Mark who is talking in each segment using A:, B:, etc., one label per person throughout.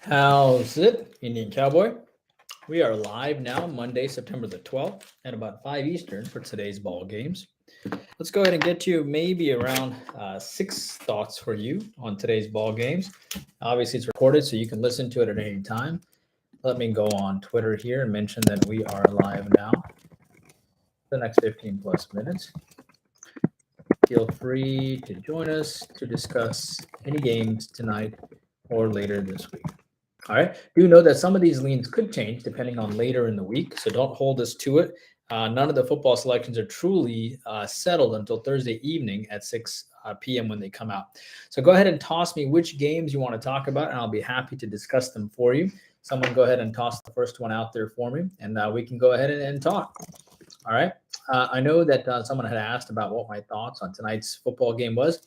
A: How's it, Indian Cowboy? We are live now, Monday, September the 12th, at about 5 Eastern for today's ball games. Let's go ahead and get you maybe around six thoughts for you on today's ball games. Obviously, it's recorded, so you can listen to it at any time. Let me go on Twitter here and mention that we are live now the next 15 plus minutes. Feel free to join us to discuss any games tonight or later this week. All right. Do know that some of these leans could change depending on later in the week, so don't hold us to it. None of the football selections are truly settled until Thursday evening at 6 p.m. when they come out. So go ahead and toss me which games you want to talk about, and I'll be happy to discuss them for you. Someone go ahead and toss the first one out there for me, and we can go ahead and talk. All right. I know that someone had asked about what my thoughts on tonight's football game was.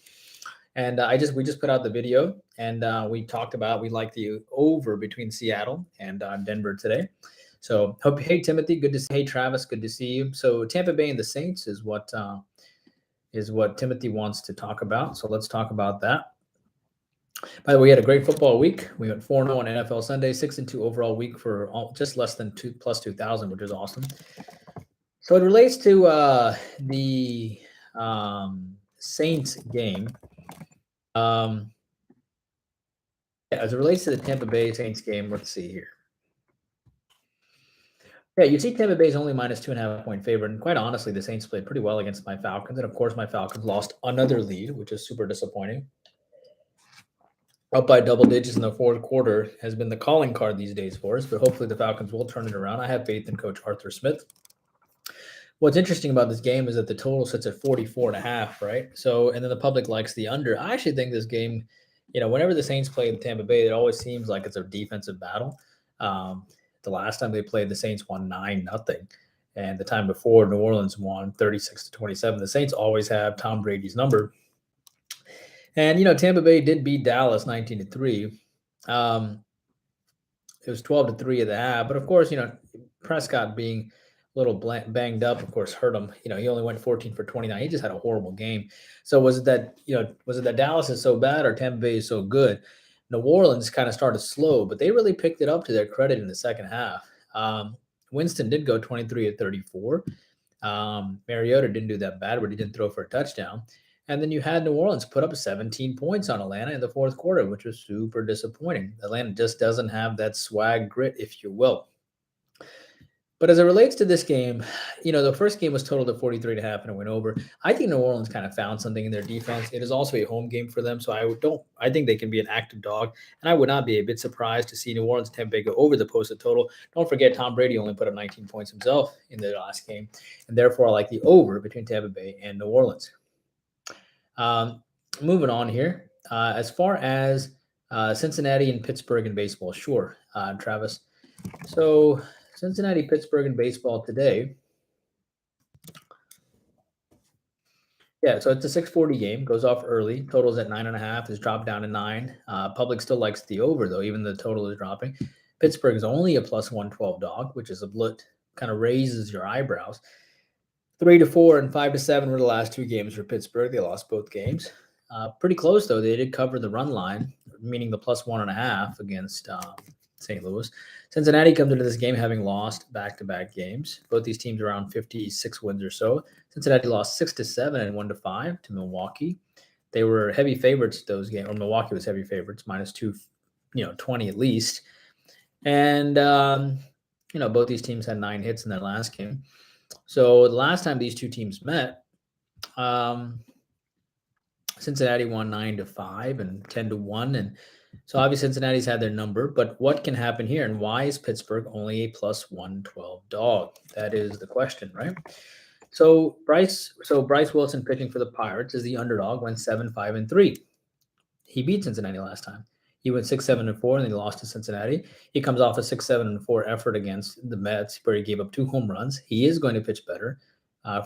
A: And we just put out the video, and we talked about we like the over between Seattle and Denver today. So hey Timothy, good to see. Hey Travis, good to see you. So Tampa Bay and the Saints is what Timothy wants to talk about. So let's talk about that. By the way, we had a great football week. We went 4-0 on NFL Sunday, 6-2 overall week for just less than plus 2,000, which is awesome. So it relates to the Saints game. As it relates to the Tampa Bay Saints game, let's see here. Yeah, you see Tampa Bay's only minus 2.5 point favorite. And quite honestly, the Saints played pretty well against my Falcons. And of course, my Falcons lost another lead, which is super disappointing. Up by double digits in the fourth quarter has been the calling card these days for us, but hopefully the Falcons will turn it around. I have faith in Coach Arthur Smith. What's interesting about this game is that the total sits at 44.5, right? So, and then the public likes the under. I actually think this game, whenever the Saints play in Tampa Bay, it always seems like it's a defensive battle. The last time they played, the Saints won 9-0. And the time before, New Orleans won 36-27. The Saints always have Tom Brady's number. And, Tampa Bay did beat Dallas 19-3. It was 12-3 at the half. But, of course, Prescott being a little banged up, of course, hurt him. He only went 14 for 29. He just had a horrible game. So was it that Dallas is so bad or Tampa Bay is so good? New Orleans kind of started slow, but they really picked it up to their credit in the second half. Winston did go 23 of 34. Mariota didn't do that bad, but he didn't throw for a touchdown. And then you had New Orleans put up 17 points on Atlanta in the fourth quarter, which was super disappointing. Atlanta just doesn't have that swag grit, if you will. But as it relates to this game, the first game was totaled at 43.5 and it went over. I think New Orleans kind of found something in their defense. It is also a home game for them, so I think they can be an active dog. And I would not be a bit surprised to see New Orleans Tampa Bay go over the posted total. Don't forget, Tom Brady only put up 19 points himself in the last game, and therefore I like the over between Tampa Bay and New Orleans. Moving on here, as far as Cincinnati and Pittsburgh in baseball, sure, Travis. So Cincinnati, Pittsburgh in baseball today. Yeah, so it's a 6:40 game, goes off early. Total's at 9.5, is dropped down to 9. Public still likes the over, though, even the total is dropping. Pittsburgh is only a plus 112 dog, which is a blit, kind of raises your eyebrows. 3-4 and 5-7 were the last two games for Pittsburgh. They lost both games. Pretty close, though. They did cover the run line, meaning the plus 1.5 against St. Louis. Cincinnati comes into this game having lost back-to-back games. Both these teams are around 56 wins or so. Cincinnati lost 6-7 and 1-5 to Milwaukee. They were heavy favorites those games, or Milwaukee was heavy favorites, minus 220 at least. And both these teams had 9 hits in their last game. So the last time these two teams met, Cincinnati won 9-5 and 10-1, and so obviously Cincinnati's had their number. But what can happen here, and why is Pittsburgh only a plus 112 dog? That is the question, right? So Bryce Wilson pitching for the Pirates is the underdog. Went 7-5-3. He beat Cincinnati last time. He went 6-7-4, and he lost to Cincinnati. He comes off a 6-7-4 effort against the Mets, where he gave up 2 home runs. He is going to pitch better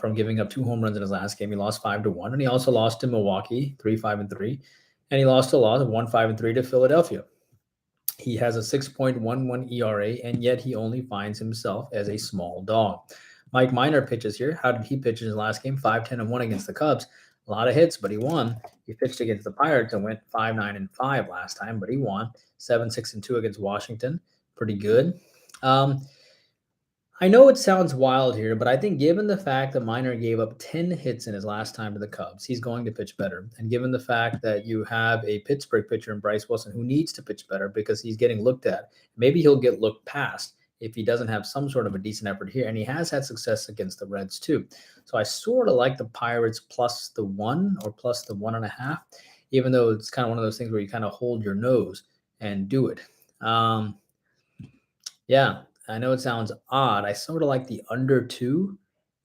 A: from giving up 2 home runs in his last game. He lost 5-1, and he also lost to Milwaukee 3-5-3, and he lost a lot of 1-5-3 to Philadelphia. He has a 6.11 ERA, and yet he only finds himself as a small dog. Mike Minor pitches here. How did he pitch in his last game? 5-10-1 against the Cubs. A lot of hits, but he won. He pitched against the Pirates and went 5-9-5 last time, but he won 7-6-2 against Washington. Pretty good. I know it sounds wild here, but I think given the fact that Minor gave up 10 hits in his last time to the Cubs, he's going to pitch better. And given the fact that you have a Pittsburgh pitcher in Bryce Wilson who needs to pitch better because he's getting looked at, maybe he'll get looked past if he doesn't have some sort of a decent effort here. And he has had success against the Reds too. So I sort of like the Pirates plus the 1 or plus the 1.5, even though it's kind of one of those things where you kind of hold your nose and do it. Yeah, I know it sounds odd. I sort of like the under 2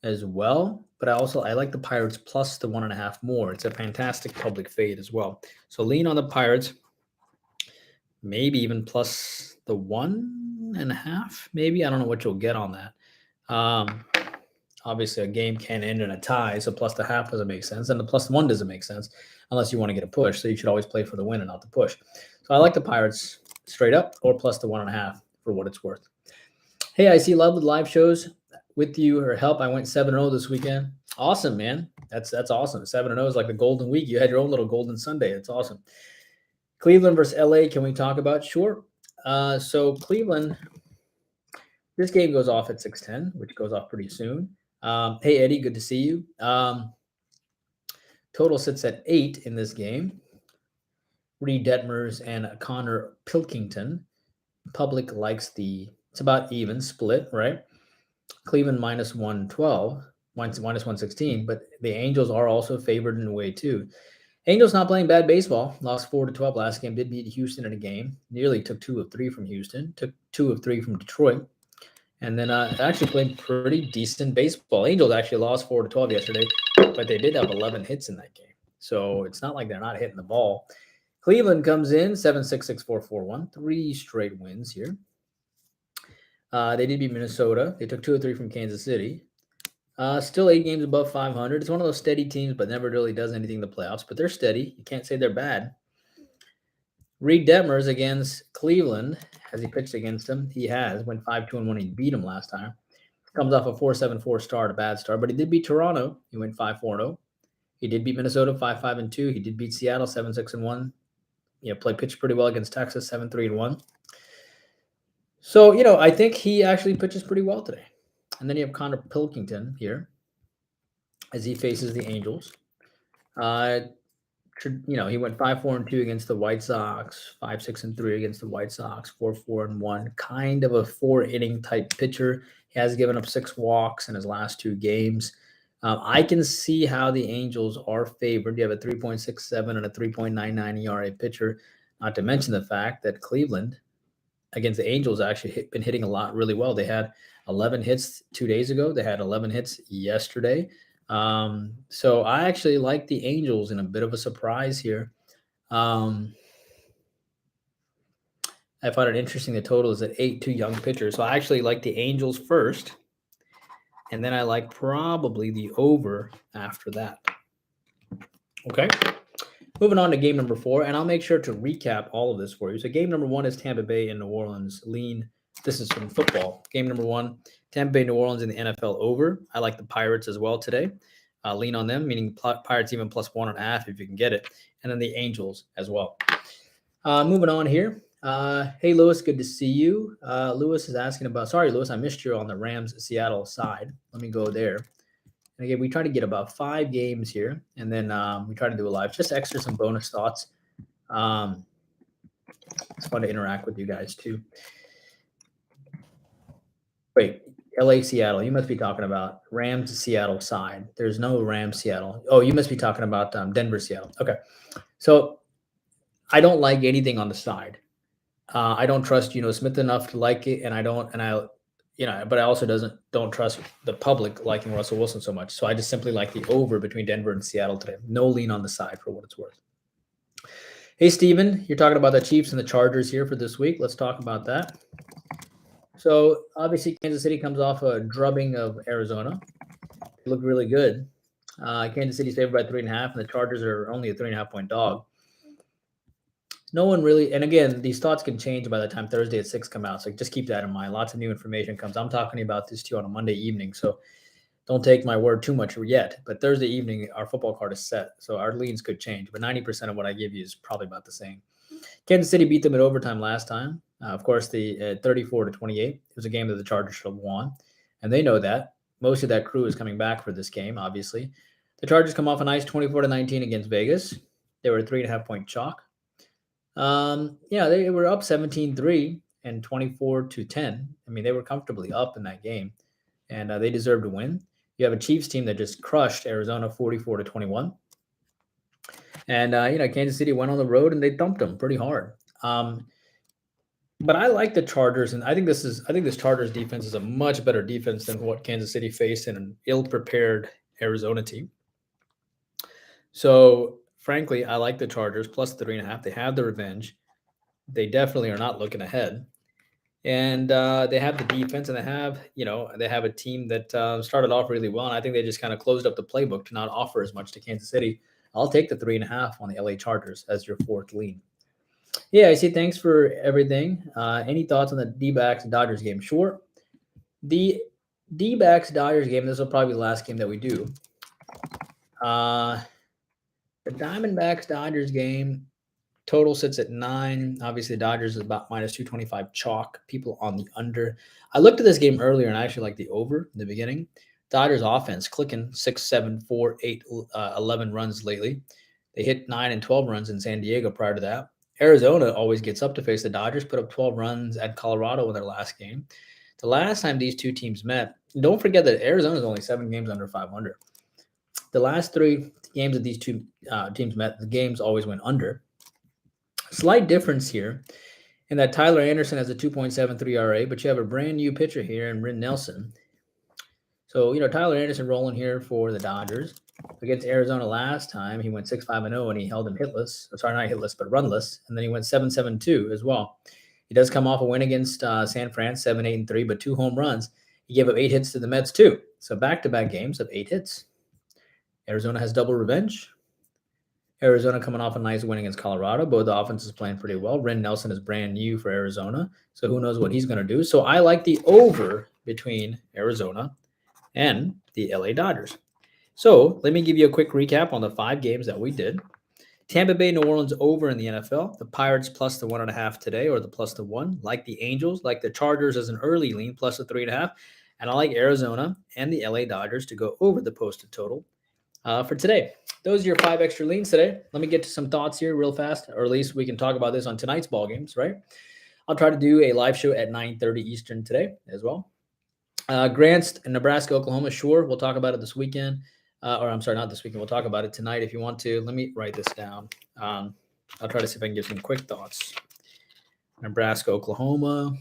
A: as well, but I like the Pirates plus the 1.5 more. It's a fantastic public fade as well. So lean on the Pirates, maybe even plus the 1.5, maybe. I don't know what you'll get on that. Obviously, a game can end in a tie, so plus the half doesn't make sense, and the plus 1 doesn't make sense unless you want to get a push. So you should always play for the win and not the push. So I like the Pirates straight up or plus the 1.5 for what it's worth. Hey, I see lovely live shows with you or help. I went 7-0 this weekend. Awesome, man. That's awesome. 7-0 is like the golden week. You had your own little golden Sunday. It's awesome. Cleveland versus LA. Can we talk about? Sure. So Cleveland, this game goes off at 6:10, which goes off pretty soon. Hey, Eddie, good to see you. Total sits at 8 in this game. Reed Detmers and Connor Pilkington. Public likes it's about even split, right? Cleveland minus 112, minus 116, but the Angels are also favored in a way too. Angels not playing bad baseball. Lost 4-12 last game. Did beat Houston in a game. Nearly took 2 of 3 from Houston. Took 2 of 3 from Detroit. And then actually played pretty decent baseball. Angels actually lost 4-12 yesterday, but they did have 11 hits in that game. So it's not like they're not hitting the ball. Cleveland comes in 7-6-6-4-4-1. 3 straight wins here. They did beat Minnesota. They took 2 of 3 from Kansas City. Still 8 games above 500. It's one of those steady teams, but never really does anything in the playoffs. But they're steady. You can't say they're bad. Reed Detmers against Cleveland. Has he pitched against him? He has. Went 5-2-1. He beat him last time. Comes off a 4.74 start, a bad start. But he did beat Toronto. He went 5-4-0. He did beat Minnesota 5-5-2. He did beat Seattle 7-6-1. Pitched pretty well against Texas 7-3-1. So, I think he actually pitches pretty well today. And then you have Connor Pilkington here as he faces the Angels. He went 5-4-2 against the White Sox, 5-6-3 against the White Sox, 4-4-1. Kind of a 4-inning type pitcher. He has given up 6 walks in his last 2 games. I can see how the Angels are favored. You have a 3.67 and a 3.99 ERA pitcher, not to mention the fact that Cleveland against the Angels actually been hitting a lot really well. They had 11 hits 2 days ago. They had 11 hits yesterday. So I actually like the Angels in a bit of a surprise here. I find it interesting the total is at 8, 2 young pitchers. So I actually like the Angels first, and then I like probably the over after that. Okay. Moving on to game number 4, and I'll make sure to recap all of this for you. So game number 1 is Tampa Bay and New Orleans. Lean. This is from football. Game number 1, Tampa Bay, New Orleans in the NFL over. I like the Pirates as well today. Lean on them, meaning Pirates even plus 1.5 if you can get it. And then the Angels as well. Moving on here. Hey, Lewis, good to see you. Lewis is asking about, sorry, Lewis, I missed you on the Rams-Seattle side. Let me go there. And again, we try to get about 5 games here, and then we try to do a live, just extra some bonus thoughts. It's fun to interact with you guys too. Wait, LA, Seattle. You must be talking about Rams, Seattle side. There's no Rams, Seattle. Oh, you must be talking about Denver, Seattle. Okay. So I don't like anything on the side. I don't trust Smith enough to like it, but I also don't trust the public liking Russell Wilson so much. So I just simply like the over between Denver and Seattle today. No lean on the side for what it's worth. Hey, Steven, you're talking about the Chiefs and the Chargers here for this week. Let's talk about that. So obviously Kansas City comes off a drubbing of Arizona. They look really good. Kansas City's favored by 3.5, and the Chargers are only a 3.5-point dog. No one really, and again, these thoughts can change by the time Thursday at 6 come out. So just keep that in mind. Lots of new information comes. I'm talking about this to you on a Monday evening. So Don't take my word too much yet, but Thursday evening, our football card is set. So our leans could change, but 90% of what I give you is probably about the same. Kansas City beat them in overtime last time. Of course, the 34-28. It was a game that the Chargers should have won, and they know that. Most of that crew is coming back for this game, obviously. The Chargers come off a nice 24-19 against Vegas. They were a 3.5-point chalk. They were up 17-3 and 24-10. I mean, they were comfortably up in that game, and they deserved to win. You have a Chiefs team that just crushed Arizona 44-21. And Kansas City went on the road and they thumped them pretty hard. But I like the Chargers, and I think this Chargers defense is a much better defense than what Kansas City faced in an ill-prepared Arizona team. So, frankly, I like the Chargers plus 3.5. They have the revenge. They definitely are not looking ahead, and they have the defense, and they have a team that started off really well, and I think they just kind of closed up the playbook to not offer as much to Kansas City. I'll take the 3.5 on the LA Chargers as your fourth lean. Yeah, I see. Thanks for everything. Any thoughts on the D-backs Dodgers game? Sure. The D-backs Dodgers game, this will probably be the last game that we do. The Diamondbacks Dodgers game, total sits at 9. Obviously, Dodgers is about minus 225 chalk. People on the under. I looked at this game earlier and I actually like the over in the beginning. Dodgers offense clicking 6, 7, 4, 8, 11 runs lately. They hit 9 and 12 runs in San Diego prior to that. Arizona always gets up to face the Dodgers, put up 12 runs at Colorado in their last game. The last time these two teams met, don't forget that Arizona is only 7 games under 500. The last 3 games that these two teams met, the games always went under. Slight difference here in that Tyler Anderson has a 2.73 RA, but you have a brand new pitcher here in Rin Nelson. So, Tyler Anderson rolling here for the Dodgers. Against Arizona last time, he went 6-5-0 and he held him hitless. Sorry, not hitless, but runless. And then he went 7-7-2 as well. He does come off a win against San Fran, 7-8-3, but 2 home runs. He gave up 8 hits to the Mets too. So back-to-back games of 8 hits. Arizona has double revenge. Arizona coming off a nice win against Colorado. Both the offenses playing pretty well. Ren Nelson is brand new for Arizona, so who knows what he's going to do. So I like the over between Arizona and the LA Dodgers. So let me give you a quick recap on the 5 games that we did. Tampa Bay, New Orleans over in the NFL. The Pirates plus the 1.5 today, or the plus the 1. Like the Angels, like the Chargers as an early lean, plus the 3.5. And I like Arizona and the LA Dodgers to go over the posted total for today. Those are your 5 extra leans today. Let me get to some thoughts here real fast, or at least we can talk about this on tonight's ball games, right? I'll try to do a live show at 9:30 Eastern today as well. Grants in Nebraska, Oklahoma, sure. We'll talk about it this weekend. Not this weekend. We'll talk about it tonight if you want to. Let me write this down. I'll try to see if I can give some quick thoughts. Nebraska, Oklahoma.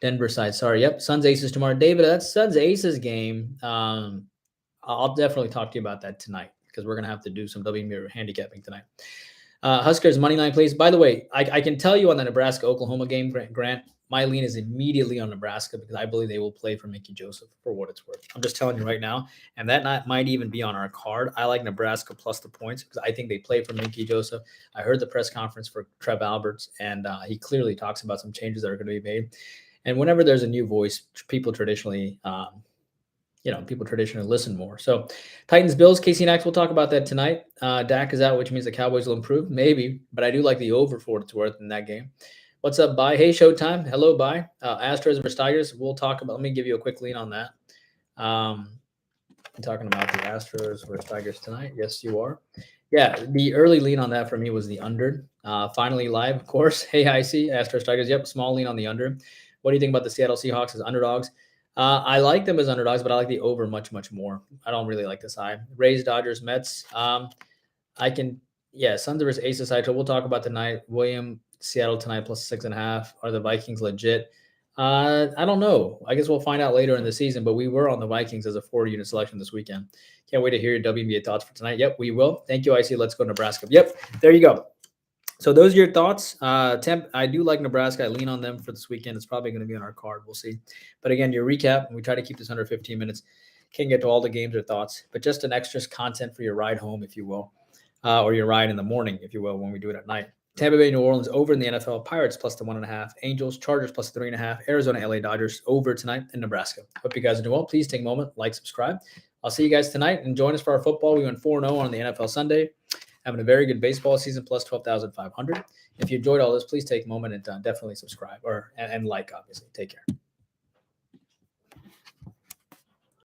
A: Denver side. Sorry. Yep. Suns Aces tomorrow. David, that's Suns Aces game. I'll definitely talk to you about that tonight because we're going to have to do some WME handicapping tonight. Huskers money line, please. By the way, I can tell you on the Nebraska-Oklahoma game, Grant, my lean is immediately on Nebraska because I believe they will play for Mickey Joseph for what it's worth. I'm just telling you right now, and that might even be on our card. I like Nebraska plus the points because I think they play for Mickey Joseph. I heard the press conference for Trev Alberts, and he clearly talks about some changes that are going to be made. And whenever there's a new voice, people traditionally listen more. So Titans, Bills, Casey Knox, we'll talk about that tonight. Dak is out, which means the Cowboys will improve. Maybe, but I do like the over for what it's worth in that game. What's up, Bye? Hey, Showtime. Hello, Bye. Astros versus Tigers. We'll talk about, let me give you a quick lean on that. I'm talking about the Astros versus Tigers tonight. Yes, you are. Yeah, the early lean on that for me was the under. Finally live, of course. Hey, I see. Astros, Tigers. Yep, small lean on the under. What do you think about the Seattle Seahawks as underdogs? I like them as underdogs, but I like the over much, much more. I don't really like this high. Rays, Dodgers, Mets. Suns versus Aces side. We'll talk about tonight. William, Seattle tonight plus 6.5. Are the Vikings legit? I don't know. I guess we'll find out later in the season, but we were on the Vikings as a 4-unit selection this weekend. Can't wait to hear your WNBA thoughts for tonight. Yep, we will. Thank you, IC. Let's go Nebraska. Yep, there you go. So those are your thoughts. I do like Nebraska. I lean on them for this weekend. It's probably going to be on our card. We'll see. But again, your recap, we try to keep this under 15 minutes. Can't get to all the games or thoughts, but just an extra content for your ride home, if you will, or your ride in the morning, if you will, when we do it at night. Tampa Bay, New Orleans over in the NFL. Pirates plus the 1.5. Angels, Chargers plus the 3.5. Arizona, LA Dodgers over tonight in Nebraska. Hope you guys are doing well. Please take a moment, like, subscribe. I'll see you guys tonight and join us for our football. We went 4-0 on the NFL Sunday. Having a very good baseball season, plus 12,500. If you enjoyed all this, please take a moment and definitely subscribe and like, obviously. Take care.